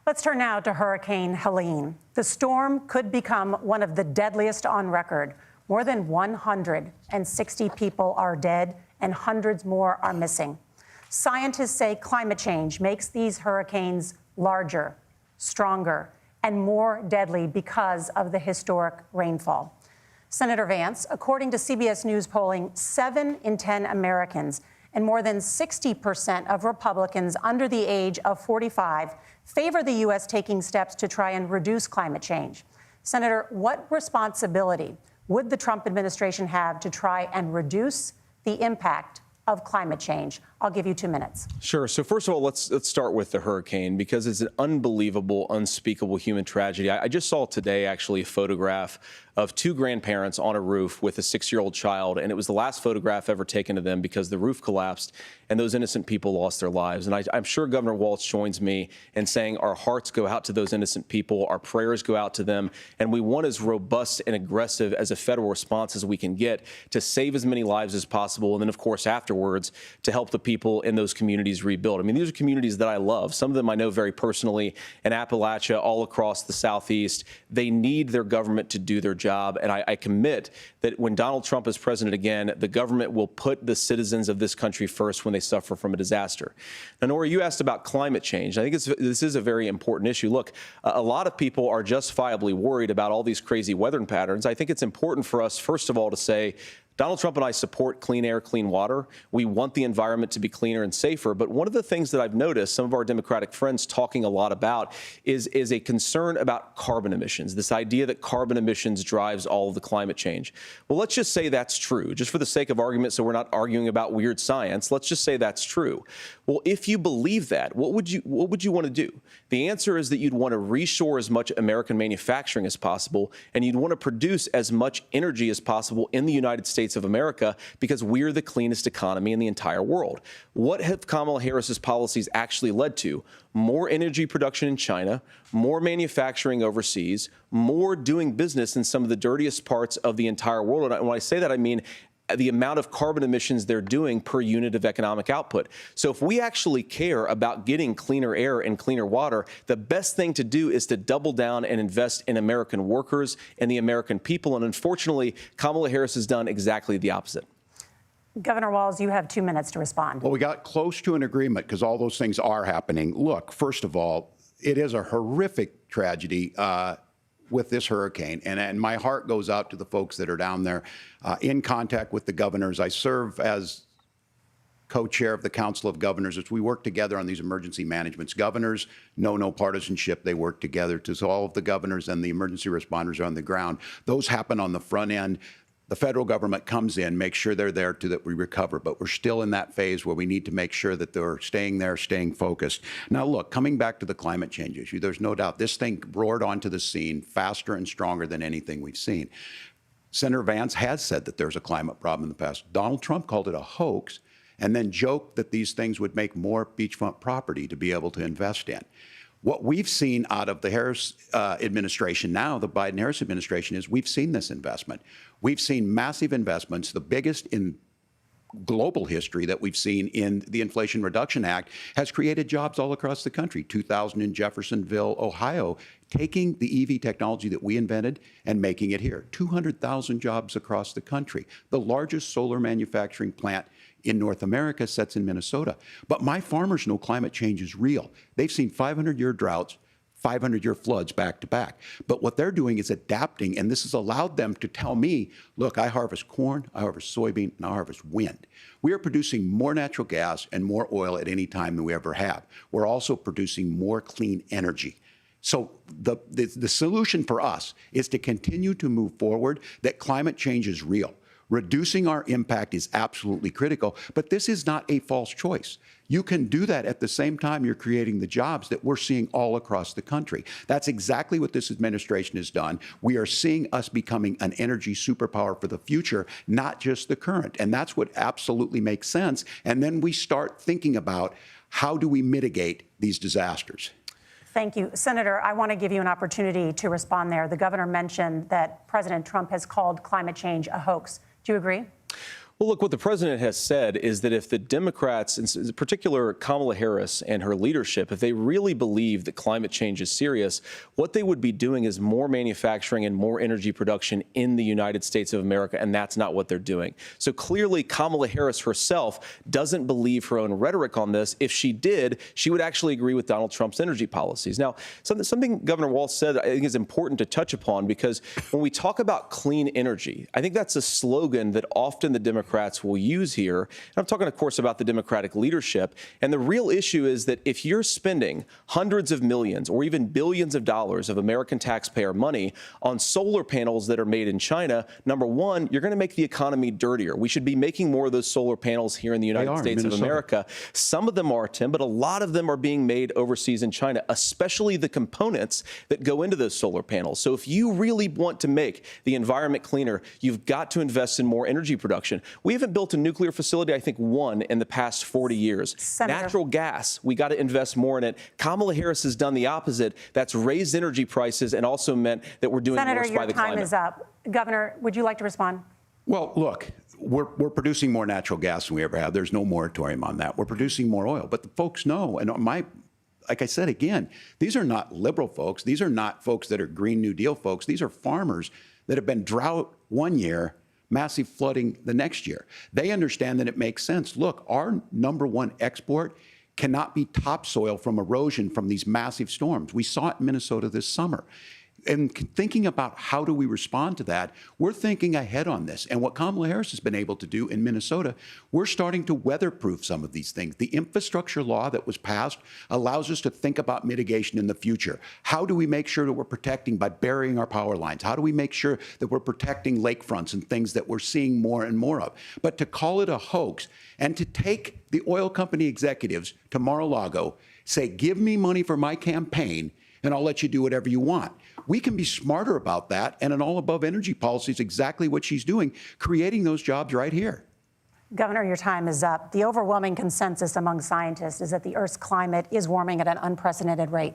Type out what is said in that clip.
Let's turn now to Hurricane Helene. The storm could become one of the deadliest on record. More than 160 people are dead and hundreds more are missing. Scientists say climate change makes these hurricanes larger, stronger, and more deadly because of the historic rainfall. Senator Vance, according to CBS News polling, 7 in 10 Americans and more than 60% of Republicans under the age of 45 favor the U.S. taking steps to try and reduce climate change. Senator, what responsibility would the Trump administration have to try and reduce the impact of climate change? I'll give you 2 minutes. Sure. So first of all, let's start with the hurricane, because it's an unbelievable, unspeakable human tragedy. I just saw today, actually, a photograph of 2 grandparents on a roof with a 6-year-old child, and it was the last photograph ever taken of them because the roof collapsed and those innocent people lost their lives. And I'm sure Governor Walz joins me in saying our hearts go out to those innocent people, our prayers go out to them, and we want as robust and aggressive as a federal response as we can get to save as many lives as possible, and then, of course, afterwards, to help the people in those communities rebuild. I mean, these are communities that I love. Some of them I know very personally in Appalachia, all across the Southeast. They need their government to do their job, and I commit that when Donald Trump is president again, the government will put the citizens of this country first when they suffer from a disaster. Now, Norah, you asked about climate change. I think this is a very important issue. Look, a lot of people are justifiably worried about all these crazy weather patterns. I think it's important for us, first of all, to say Donald Trump and I support clean air, clean water. We want the environment to be cleaner and safer. But one of the things that I've noticed some of our Democratic friends talking a lot about is a concern about carbon emissions, this idea that carbon emissions drives all of the climate change. Well, let's just say that's true, just for the sake of argument, so we're not arguing about weird science. Let's just say that's true. Well, if you believe that, what would you want to do? The answer is that you'd want to reshore as much American manufacturing as possible, and you'd want to produce as much energy as possible in the United States of America, because we're the cleanest economy in the entire world. What have Kamala Harris's policies actually led to? More energy production in China, more manufacturing overseas, more doing business in some of the dirtiest parts of the entire world. And when I say that, I mean the amount of carbon emissions they're doing per unit of economic output. So if we actually care about getting cleaner air and cleaner water, the best thing to do is to double down and invest in American workers and the American people. And unfortunately, Kamala Harris has done exactly the opposite. Governor Walz, you have 2 minutes to respond. Well, we got close to an agreement because all those things are happening. Look, first of all, it is a horrific tragedy with this hurricane, and my heart goes out to the folks that are down there in contact with the governors. I serve as co-chair of the Council of Governors as we work together on these emergency managements. Governors know no partisanship. They work together. So all of the governors and the emergency responders are on the ground. Those happen on the front end. The federal government comes in, makes sure they're there that we recover, but we're still in that phase where we need to make sure that they're staying there, staying focused. Now, look, coming back to the climate change issue, there's no doubt this thing roared onto the scene faster and stronger than anything we've seen. Senator Vance has said that there's a climate problem in the past. Donald Trump called it a hoax and then joked that these things would make more beachfront property to be able to invest in. What we've seen out of the Harris administration now, the Biden-Harris administration, is we've seen this investment. We've seen massive investments, the biggest in global history that we've seen in the Inflation Reduction Act, has created jobs all across the country. 2,000 in Jeffersonville, Ohio, taking the EV technology that we invented and making it here. 200,000 jobs across the country. The largest solar manufacturing plant in North America sits in Minnesota. But my farmers know climate change is real. They've seen 500-year droughts, 500-year floods back to back. But what they're doing is adapting, and this has allowed them to tell me, look, I harvest corn, I harvest soybean, and I harvest wind. We are producing more natural gas and more oil at any time than we ever have. We're also producing more clean energy. So the solution for us is to continue to move forward, that climate change is real. Reducing our impact is absolutely critical, but this is not a false choice. You can do that at the same time you're creating the jobs that we're seeing all across the country. That's exactly what this administration has done. We are seeing us becoming an energy superpower for the future, not just the current. And that's what absolutely makes sense. And then we start thinking about how do we mitigate these disasters. Thank you. Senator, I want to give you an opportunity to respond there. The governor mentioned that President Trump has called climate change a hoax. Do you agree? Well, look, what the president has said is that if the Democrats, in particular Kamala Harris and her leadership, if they really believe that climate change is serious, what they would be doing is more manufacturing and more energy production in the United States of America, and that's not what they're doing. So clearly, Kamala Harris herself doesn't believe her own rhetoric on this. If she did, she would actually agree with Donald Trump's energy policies. Now, something Governor Walz said I think is important to touch upon, because when we talk about clean energy, I think that's a slogan that often the Democrats will use here. And I'm talking, of course, about the Democratic leadership. And the real issue is that if you're spending hundreds of millions or even billions of dollars of American taxpayer money on solar panels that are made in China, number one, you're going to make the economy dirtier. We should be making more of those solar panels here in the United States of America. Some of them are, Tim, but a lot of them are being made overseas in China, especially the components that go into those solar panels. So if you really want to make the environment cleaner, you've got to invest in more energy production. We haven't built a nuclear facility, I think, one in the past 40 years. Senator. Natural gas, we got to invest more in it. Kamala Harris has done the opposite. That's raised energy prices and also meant that we're doing Senator, worse by the climate. Senator, your time is up. Governor, would you like to respond? Well, look, we're producing more natural gas than we ever have. There's no moratorium on that. We're producing more oil. But the folks know, and like I said, again, these are not liberal folks. These are not folks that are Green New Deal folks. These are farmers that have been drought one year, massive flooding the next year. They understand that it makes sense. Look, our number one export cannot be topsoil from erosion from these massive storms. We saw it in Minnesota this summer. And thinking about how do we respond to that, we're thinking ahead on this. And what Kamala Harris has been able to do in Minnesota, we're starting to weatherproof some of these things. The infrastructure law that was passed allows us to think about mitigation in the future. How do we make sure that we're protecting by burying our power lines? How do we make sure that we're protecting lakefronts and things that we're seeing more and more of? But to call it a hoax and to take the oil company executives to Mar-a-Lago, say, give me money for my campaign, and I'll let you do whatever you want. We can be smarter about that, and an all-above energy policy is exactly what she's doing, creating those jobs right here. Governor, your time is up. The overwhelming consensus among scientists is that the Earth's climate is warming at an unprecedented rate.